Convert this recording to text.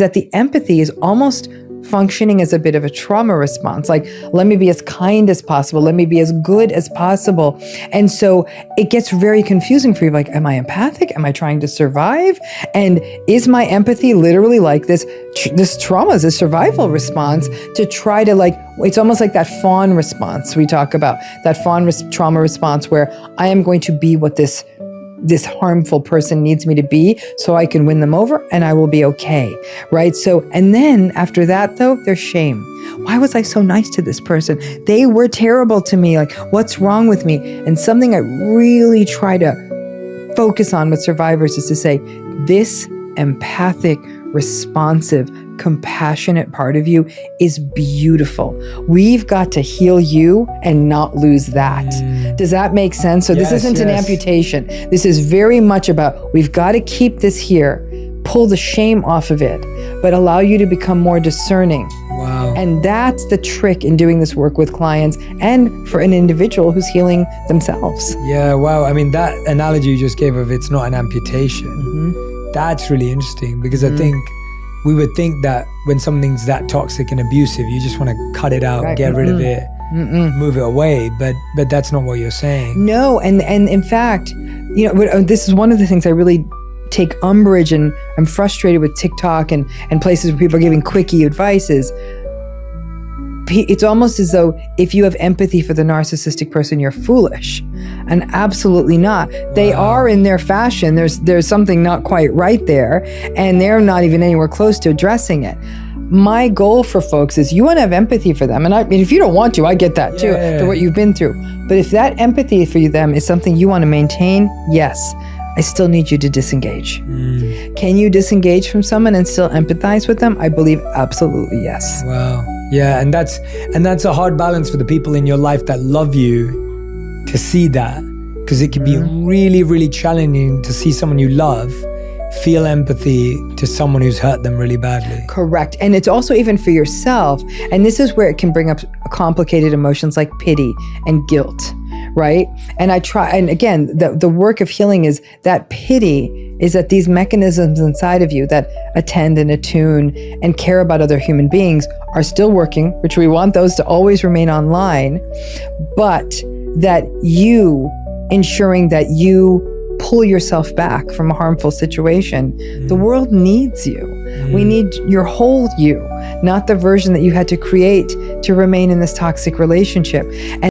that the empathy is almost functioning as a bit of a trauma response. Like, let me be as kind as possible. Let me be as good as possible. And so it gets very confusing for you. Like, am I empathic? Am I trying to survive? And is my empathy literally like this trauma, this survival response to try to, like, it's almost like that fawn response we talk about, that fawn trauma response where I am going to be what this harmful person needs me to be so I can win them over and I will be okay, right? So, and then after that though, there's shame. Why was I so nice to this person? They were terrible to me. Like, what's wrong with me? And something I really try to focus on with survivors is to say, this empathic, responsive, compassionate part of you is beautiful. We've got to heal you and not lose that. Does that make sense? So this isn't an amputation. This is very much about, we've got to keep this here, pull the shame off of it, but allow you to become more discerning. Wow. And that's the trick in doing this work with clients and for an individual who's healing themselves. Yeah, wow. I mean, that analogy you just gave of it's not an amputation, that's really interesting, because I think we would think that when something's that toxic and abusive, you just want to cut it out, get rid of it, move it away. But that's not what you're saying. No, and in fact, you know, this is one of the things I really take umbrage and I'm frustrated with TikTok and places where people are giving quickie advices. It's almost as though if you have empathy for the narcissistic person, you're foolish. And absolutely not. They are in their fashion. There's something not quite right there, and they're not even anywhere close to addressing it. My goal for folks is you want to have empathy for them. And I mean, if you don't want to, I get that too, for what you've been through. But if that empathy for them is something you want to maintain, yes, I still need you to disengage. Can you disengage from someone and still empathize with them? I believe absolutely yes. Wow. Yeah, and that's a hard balance for the people in your life that love you to see that, because it can be really, really challenging to see someone you love feel empathy to someone who's hurt them really badly. Correct. And it's also even for yourself. And this is where it can bring up complicated emotions like pity and guilt, right? And again, the work of healing is that pity is that these mechanisms inside of you that attend and attune and care about other human beings are still working, which we want those to always remain online, but that you ensuring that you pull yourself back from a harmful situation. The world needs you. We need your whole you, not the version that you had to create to remain in this toxic relationship.